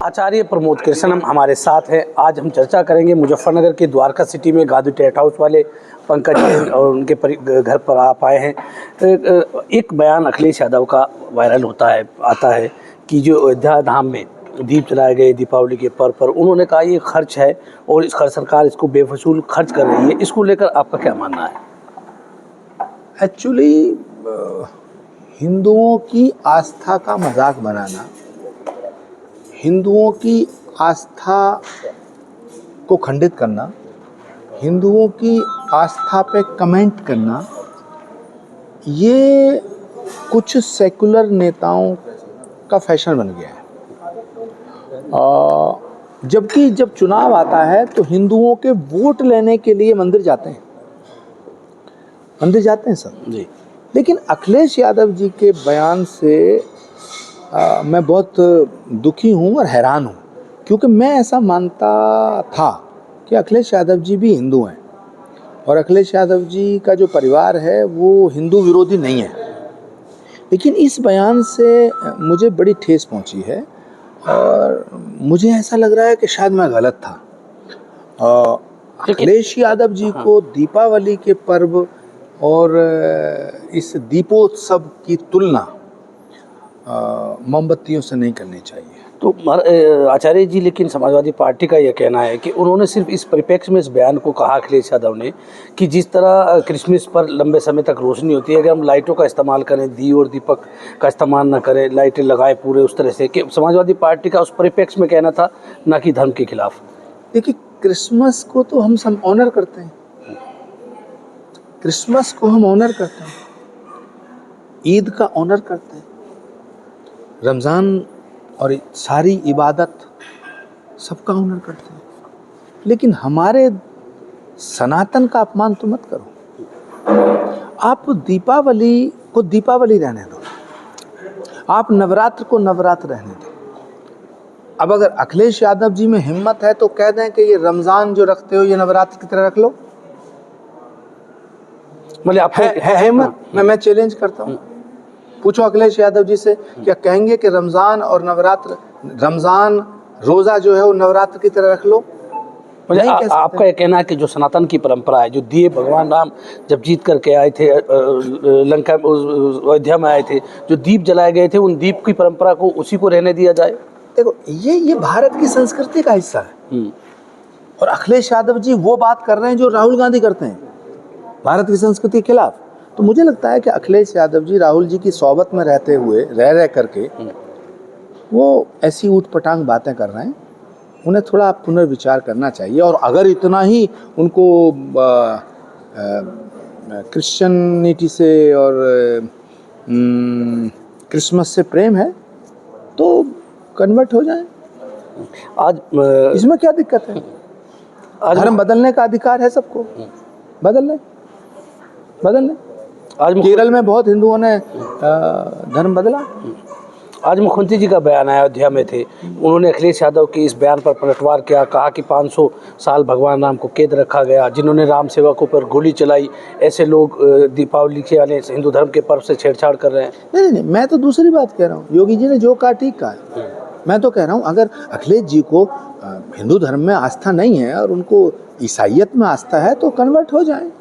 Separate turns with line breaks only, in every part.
आचार्य प्रमोद कृष्णम हमारे साथ हैं। आज हम चर्चा करेंगे मुजफ्फरनगर के द्वारका सिटी में गांधी टेंट हाउस वाले पंकज जैन और उनके घर पर आप आए हैं। एक बयान अखिलेश यादव का वायरल आता है कि जो अयोध्या धाम में दीप जलाए गए दीपावली के पर्व पर उन्होंने कहा ये खर्च है और इस सरकार इसको बेफजूल खर्च कर रही है। इसको लेकर आपका क्या मानना है?
एक्चुअली हिंदुओं की आस्था का मजाक बनाना, हिंदुओं की आस्था को खंडित करना, हिंदुओं की आस्था पे कमेंट करना, ये कुछ सेकुलर नेताओं का फैशन बन गया है। जबकि जब चुनाव आता है तो हिंदुओं के वोट लेने के लिए मंदिर जाते हैं सब
जी। लेकिन
लेकिन अखिलेश यादव जी के बयान से मैं बहुत दुखी हूँ और हैरान हूँ, क्योंकि मैं ऐसा मानता था कि अखिलेश यादव जी भी हिंदू हैं और अखिलेश यादव जी का जो परिवार है वो हिंदू विरोधी नहीं है। लेकिन इस बयान से मुझे बड़ी ठेस पहुँची है और मुझे ऐसा लग रहा है कि शायद मैं गलत था। अखिलेश यादव जी को दीपावली के पर्व और इस दीपोत्सव की तुलना मोमबत्तियों से नहीं करनी चाहिए।
तो आचार्य जी, लेकिन समाजवादी पार्टी का यह कहना है कि उन्होंने सिर्फ इस परिप्रेक्ष्य में इस बयान को कहा अखिलेश यादव ने कि जिस तरह क्रिसमस पर लंबे समय तक रोशनी होती है, अगर हम लाइटों का इस्तेमाल करें, दिए और दीपक का इस्तेमाल ना करें, लाइटें लगाए पूरे उस तरह से, कि समाजवादी पार्टी का उस परिप्रेक्ष्य में कहना था, ना कि धर्म के खिलाफ।
देखिए, क्रिसमस को तो हम सब ऑनर करते हैं, क्रिसमस को हम ऑनर करते हैं, ईद का ऑनर करते हैं, रमज़ान और सारी इबादत सबका ऑनर करते हैं। लेकिन हमारे सनातन का अपमान तो मत करो। आप दीपावली को दीपावली रहने दो, आप नवरात्र को नवरात्र रहने दो। अब अगर अखिलेश यादव जी में हिम्मत है तो कह दें कि ये रमज़ान जो रखते हो ये नवरात्र की तरह रख लो। मतलब आप है हिम्मत? मैं चैलेंज करता हूँ, पूछो अखिलेश यादव जी से, क्या कहेंगे कि रमज़ान और नवरात्र, रमज़ान रोज़ा जो है वो नवरात्र की तरह रख लो?
मतलब आपका ये कहना है कि जो सनातन की परंपरा है, जो दिए भगवान राम जब जीत करके आए थे, लंका अयोध्या में आए थे, जो दीप जलाए गए थे, उन दीप की परंपरा को उसी को रहने दिया जाए?
देखो, ये भारत की संस्कृति का हिस्सा है और अखिलेश यादव जी वो बात कर रहे हैं जो राहुल गांधी करते हैं, भारत की संस्कृति के खिलाफ। तो मुझे लगता है कि अखिलेश यादव जी राहुल जी की सोबत में रहते हुए रह करके वो ऐसी ऊटपटांग बातें कर रहे हैं। उन्हें थोड़ा पुनर्विचार करना चाहिए। और अगर इतना ही उनको क्रिश्चियनिटी से और क्रिसमस से प्रेम है तो कन्वर्ट हो जाएं।
आज
इसमें क्या दिक्कत है? धर्म बदलने का अधिकार है सबको, बदल लें। आज केरल में बहुत हिंदुओं ने धर्म बदला।
आज मुख्यमंत्री जी का बयान आया, अयोध्या में थे, उन्होंने अखिलेश यादव के इस बयान पर पलटवार किया, कहा कि 500 साल भगवान राम को कैद रखा गया, जिन्होंने राम सेवकों पर गोली चलाई, ऐसे लोग दीपावली के वाले हिंदू धर्म के पर्व से छेड़छाड़ कर रहे हैं।
नहीं, मैं तो दूसरी बात कह रहा हूँ। योगी जी ने जो कहा ठीक कहा। मैं तो कह रहा हूँ अगर अखिलेश जी को हिंदू धर्म में आस्था नहीं है और उनको ईसाइयत में आस्था है तो कन्वर्ट हो जाए।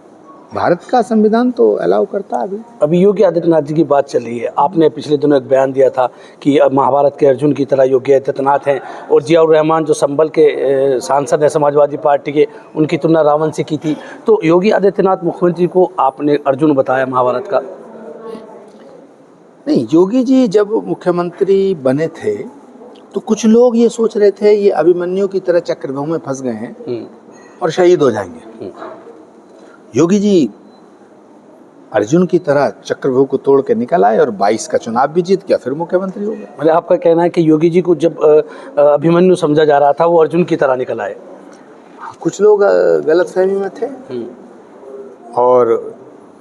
भारत का संविधान तो अलाउ करता है।
अभी योगी आदित्यनाथ जी की बात चल रही है। आपने पिछले दिनों एक बयान दिया था कि महाभारत के अर्जुन की तरह योगी आदित्यनाथ हैं, और जियाउर रहमान जो संभल के सांसद हैं समाजवादी पार्टी के, उनकी तुलना रावण से की थी। तो योगी आदित्यनाथ मुख्यमंत्री को आपने अर्जुन बताया महाभारत का?
नहीं, योगी जी जब मुख्यमंत्री बने थे तो कुछ लोग ये सोच रहे थे ये अभिमन्यु की तरह चक्रव्यूह में फंस गए हैं और शहीद हो जाएंगे। योगी जी अर्जुन की तरह चक्रव्यूह को तोड़ के निकल आए और 22 का चुनाव भी जीत गया, फिर मुख्यमंत्री हो गए।
मतलब आपका कहना है कि योगी जी को जब अभिमन्यु समझा जा रहा था वो अर्जुन की तरह निकल आए?
कुछ लोग गलतफहमी में थे और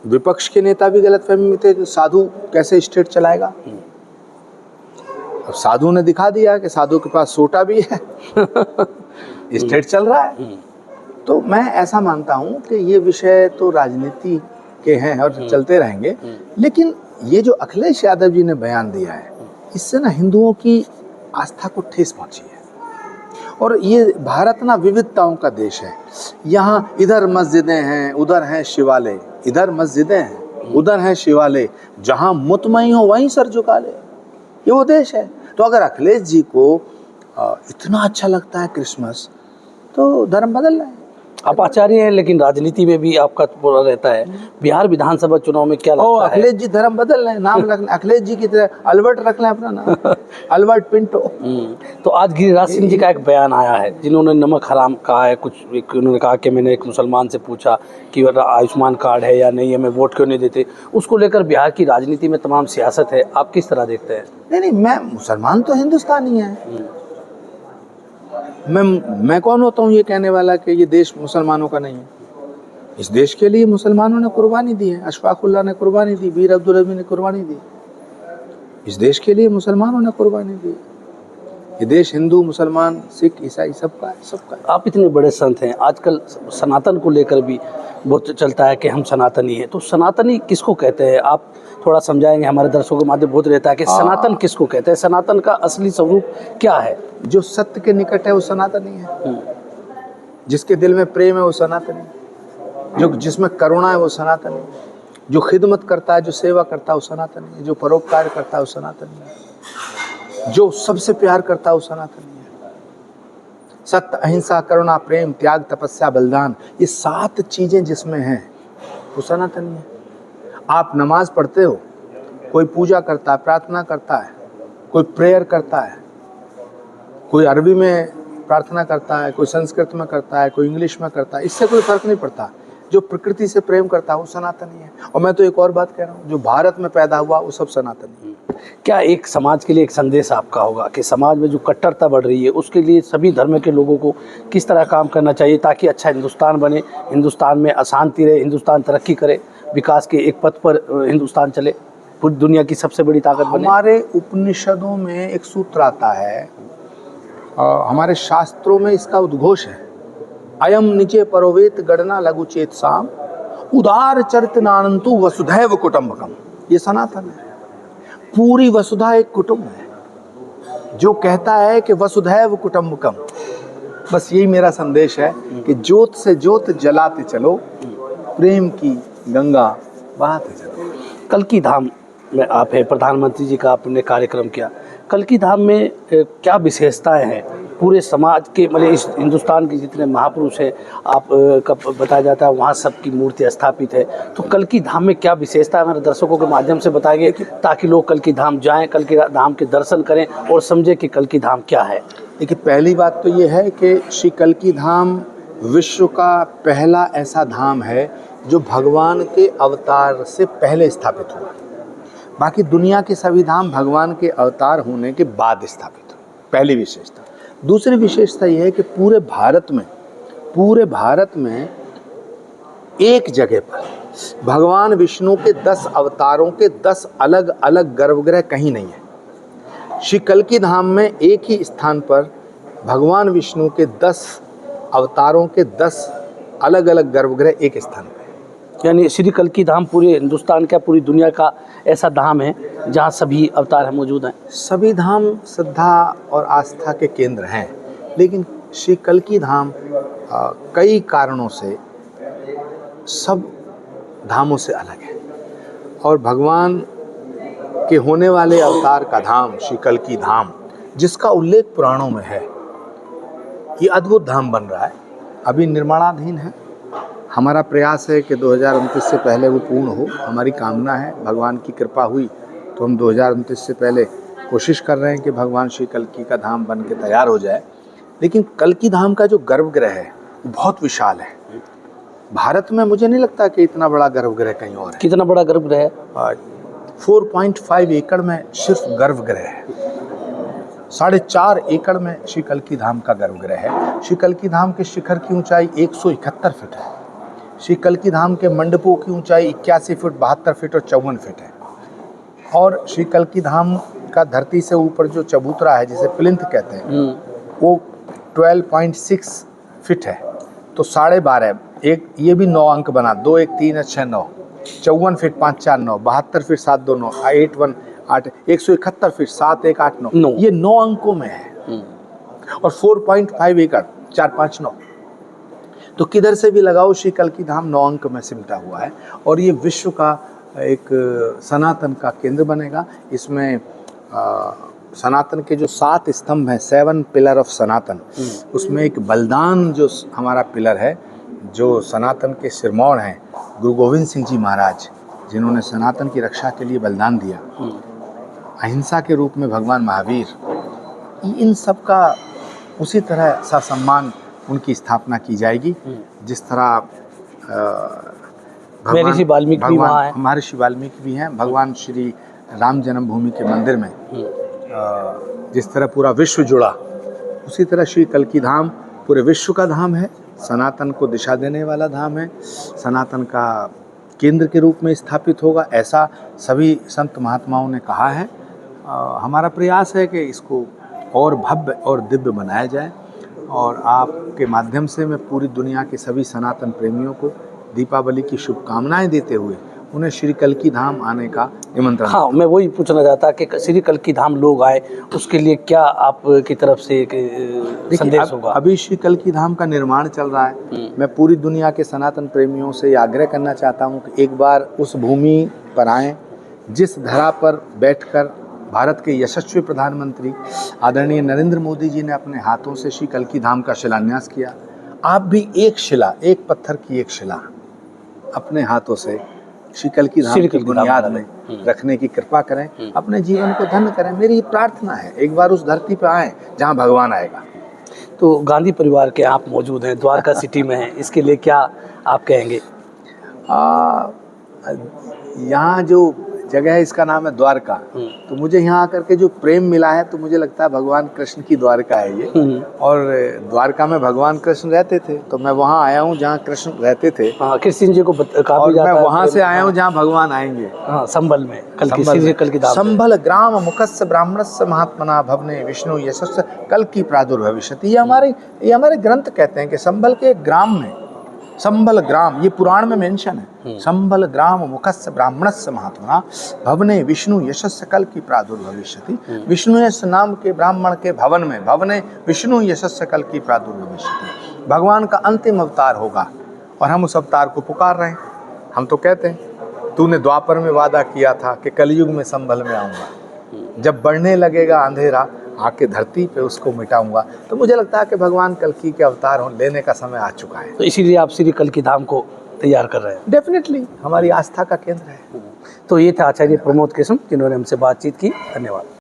विपक्ष के नेता भी गलतफहमी में थे कि साधु कैसे स्टेट चलाएगा। अब साधु ने दिखा दिया कि साधु के पास सोटा भी है स्टेट चल रहा है। तो मैं ऐसा मानता हूँ कि ये विषय तो राजनीति के हैं और चलते रहेंगे। लेकिन ये जो अखिलेश यादव जी ने बयान दिया है, इससे ना हिंदुओं की आस्था को ठेस पहुंची है। और ये भारत ना विविधताओं का देश है। यहाँ इधर मस्जिदें हैं, उधर हैं शिवालय, इधर मस्जिदें हैं, उधर हैं शिवालय, जहाँ मुतमई हो वहीं सर झुका ले, ये वो देश है। तो अगर अखिलेश जी को इतना अच्छा लगता है क्रिसमस, तो धर्म बदल रहे हैं।
आप आचार्य हैं, लेकिन राजनीति में भी आपका पूरा रहता है। बिहार विधानसभा चुनाव में क्या लगता है?
अखिलेश जी धर्म बदल रहे हैं, नाम रखना अखिलेश जी की तरह अल्बर्ट रख लें अपना नाम, अल्बर्ट पिंटो।
तो आज गिरिराज सिंह जी का एक बयान आया है, जिन्होंने नमक हराम कहा है। उन्होंने कहा कि मैंने एक मुसलमान से पूछा कि आयुष्मान कार्ड है या नहीं, हमें वोट क्यों नहीं देते। उसको लेकर बिहार की राजनीति में तमाम सियासत है, आप किस तरह देखते हैं?
नहीं, मैं मुसलमान तो हिंदुस्तानी है। मैं कौन होता हूँ ये कहने वाला कि ये देश मुसलमानों का नहीं है? इस देश के लिए मुसलमानों ने कुर्बानी दी है, अशफाकुल्लाह ने कुर्बानी दी, वीर अब्दुल रज़ीक़ ने कुर्बानी दी। इस देश के लिए मुसलमानों ने कुर्बानी दी। ये देश हिंदू, मुसलमान, सिख, ईसाई सबका है, सबका है।
आप इतने बड़े संत हैं, आजकल सनातन को लेकर भी बहुत चलता है कि हम सनातनी हैं। तो सनातनी किसको कहते हैं? आप थोड़ा समझाएंगे? हमारे दर्शकों के माध्यम बहुत रहता है कि सनातन किसको कहते हैं, सनातन का असली स्वरूप क्या है?
जो सत्य के निकट है वो सनातनी है, जिसके दिल में प्रेम है वो सनातनी है, जो जिसमें करुणा है वो सनातनी है, जो खिदमत करता है, जो सेवा करता है वो सनातनी है, जो परोपकार करता है वो सनातनी है, जो सबसे प्यार करता है वो सनातनी है। सत्य, अहिंसा, करुणा, प्रेम, त्याग, तपस्या, बलिदान, ये 7 चीजें जिसमें हैं वो सनातनी है। आप नमाज पढ़ते हो, कोई पूजा करता है, प्रार्थना करता है, कोई प्रेयर करता है, कोई अरबी में प्रार्थना करता है, कोई संस्कृत में करता है, कोई इंग्लिश में करता है, इससे कोई फर्क नहीं पड़ता। जो प्रकृति से प्रेम करता है वो सनातनी है। और मैं तो एक और बात कह रहा हूँ, जो भारत में पैदा हुआ वो सब सनातनी है।
क्या एक समाज के लिए एक संदेश आपका होगा कि समाज में जो कट्टरता बढ़ रही है उसके लिए सभी धर्म के लोगों को किस तरह काम करना चाहिए ताकि अच्छा हिंदुस्तान बने, हिंदुस्तान में अशांति रहे, हिंदुस्तान तरक्की करे, विकास के एक पथ पर हिंदुस्तान चले, पूरी दुनिया की सबसे बड़ी ताकत बने?
हमारे उपनिषदों में एक सूत्र आता है, हमारे शास्त्रों में इसका उद्घोष है, अयम निचे परोवेत गणना लघु चेत साम उदार चरित नानंतु वसुधैव कुटुंबकम। ये सनातन है। पूरी वसुधा एक कुटुंब है, जो कहता है कि वसुधैव कुटुंबकम। बस यही मेरा संदेश है कि ज्योत से ज्योत जलाते चलो, प्रेम की गंगा बहाते चलो।
कल्कि धाम में आप हैं, प्रधानमंत्री जी का आपने कार्यक्रम किया। कल्कि धाम में क्या विशेषताएं हैं पूरे समाज के, मतलब इस हिंदुस्तान के जितने महापुरुष हैं आप का बताया जाता है वहाँ सबकी मूर्ति स्थापित है। तो कल्कि धाम में क्या विशेषता है, हमारे दर्शकों के माध्यम से बताएंगे ताकि लोग कल्कि धाम जाएं, कल्कि धाम के दर्शन करें और समझें कि कल्कि धाम क्या है?
देखिए, पहली बात तो ये है कि श्री कल्कि धाम विश्व का पहला ऐसा धाम है जो भगवान के अवतार से पहले स्थापित हुआ। बाकी दुनिया के सभी धाम भगवान के अवतार होने के बाद स्थापित हुए, पहली विशेषता। दूसरी विशेषता यह है कि पूरे भारत में एक जगह पर भगवान विष्णु के 10 अवतारों के 10 अलग अलग गर्भगृह कहीं नहीं है। श्री कल्कि धाम में एक ही स्थान पर भगवान विष्णु के 10 अवतारों के 10 अलग अलग गर्भगृह एक स्थान पर।
यानी श्री कल्कि धाम पूरे हिंदुस्तान का, पूरी दुनिया का ऐसा धाम है जहाँ सभी अवतार मौजूद हैं।
सभी धाम श्रद्धा और आस्था के केंद्र हैं, लेकिन श्री कल्कि धाम कई कारणों से सब धामों से अलग है। और भगवान के होने वाले अवतार का धाम श्री कल्कि धाम, जिसका उल्लेख पुराणों में है, ये अद्भुत धाम बन रहा है, अभी निर्माणाधीन है। हमारा प्रयास है कि 2029 से पहले वो पूर्ण हो। हमारी कामना है, भगवान की कृपा हुई तो हम 2029 से पहले कोशिश कर रहे हैं कि भगवान श्री कल्कि का धाम बन के तैयार हो जाए। लेकिन कल्कि धाम का जो गर्भगृह है वो बहुत विशाल है। भारत में मुझे नहीं लगता कि इतना बड़ा गर्भगृह कहीं और है।
कितना बड़ा गर्भगृह है?
4.5 एकड़ में सिर्फ गर्भगृह है। 4.5 एकड़ में श्री कल्कि धाम का गर्भगृह है। श्री कल्कि धाम के शिखर की ऊंचाई 171 फीट है। श्री कल्कि धाम के मंडपों की ऊंचाई 81 फीट, 72 फीट और 54 फीट है। और श्री कल्कि धाम का धरती से ऊपर जो चबूतरा है, जिसे प्लिंथ कहते हैं, वो 12.6 फीट है। तो 12.5, एक ये भी 9 अंक बना, 2 1 3 6 9, 54 फीट 5 4 9, 72 फीट 7 2 9, 8 1 8, 171 फीट 7 1 8 9, ये 9 अंकों में है। और 4.5 एकड़ 459, तो किधर से भी लगाओ श्री कल्की धाम 9 अंक में सिमटा हुआ है। और ये विश्व का एक सनातन का केंद्र बनेगा। इसमें सनातन के जो 7 स्तंभ हैं, 7 पिलर ऑफ सनातन, उसमें एक बलिदान जो हमारा पिलर है, जो सनातन के सिरमौर हैं गुरु गोविंद सिंह जी महाराज, जिन्होंने सनातन की रक्षा के लिए बलिदान दिया, अहिंसा के रूप में भगवान महावीर, इन सब का उसी तरह ससम्मान उनकी स्थापना की जाएगी। जिस तरह
महर्षि वाल्मीकि भी वहाँ हैं।
महर्षि वाल्मीकि भी हैं। भगवान श्री राम जन्मभूमि के मंदिर में जिस तरह पूरा विश्व जुड़ा, उसी तरह श्री कल्की धाम पूरे विश्व का धाम है, सनातन को दिशा देने वाला धाम है, सनातन का केंद्र के रूप में स्थापित होगा, ऐसा सभी संत महात्माओं ने कहा है। हमारा प्रयास है कि इसको और भव्य और दिव्य बनाया जाए, और आपके माध्यम से मैं पूरी दुनिया के सभी सनातन प्रेमियों को दीपावली की शुभकामनाएं देते हुए उन्हें श्री कल्की धाम आने का निमंत्रण।
हाँ, मैं वही पूछना चाहता कि श्री कल्की धाम लोग आए, उसके लिए क्या आपकी तरफ से एक संदेश होगा?
अभी श्री कल्की धाम का निर्माण चल रहा है। मैं पूरी दुनिया के सनातन प्रेमियों से आग्रह करना चाहता हूँ कि एक बार उस भूमि पर आएँ जिस धरा पर बैठकर भारत के यशस्वी प्रधानमंत्री आदरणीय नरेंद्र मोदी जी ने अपने हाथों से श्री कल्की धाम का शिलान्यास किया। आप भी एक पत्थर की एक शिला अपने हाथों से श्री कल्की धाम की बुनियाद में रखने की कृपा करें, अपने जीवन को धन्य करें। मेरी प्रार्थना है एक बार उस धरती पर आएँ जहाँ भगवान आएगा।
तो गांधी परिवार के आप मौजूद हैं, द्वारका सिटी में हैं, इसके लिए क्या आप कहेंगे?
यहाँ जो जगह है इसका नाम है द्वारका, तो मुझे यहाँ आकर के जो प्रेम मिला है, तो मुझे लगता है भगवान कृष्ण की द्वारका है ये। और द्वारका में भगवान कृष्ण रहते थे, तो मैं वहाँ आया हूँ जहाँ कृष्ण रहते थे।
हाँ, कृष्ण जी को
और मैं वहाँ से आया हूँ जहाँ भगवान आएंगे।
हाँ, संभल में कल्की धाम।
संभल ग्राम मुखस्य ब्राह्मणस्य महात्मना भवने विष्णु यशस्य कल्की प्रादुर्भविष्यति। ये हमारे ग्रंथ कहते हैं कि संभल के ग्राम में, संभल ग्राम, ये पुराण में मेंशन है, संभल ग्राम मुखस्य ब्राह्मणस्य महात्मना भवने विष्णु यशस्य कल्की प्रादुर्भविष्यति। विष्णु यश नाम के ब्राह्मण के भवन में, भवने विष्णु यशस्य कल्की प्रादुर्भविष्यति, भगवान का अंतिम अवतार होगा। और हम उस अवतार को पुकार रहे हैं। हम तो कहते हैं तूने द्वापर में वादा किया था कि कलयुग में संभल में आऊँगा, जब बढ़ने लगेगा अंधेरा आके धरती पे उसको मिटाऊंगा। तो मुझे लगता है कि भगवान कल्की के अवतार लेने का समय आ चुका है।
तो इसीलिए आप श्री कल्की धाम को तैयार कर रहे हैं।
डेफिनेटली हमारी आस्था का केंद्र है।
तो ये था आचार्य प्रमोद केशव, जिन्होंने हमसे बातचीत की। धन्यवाद।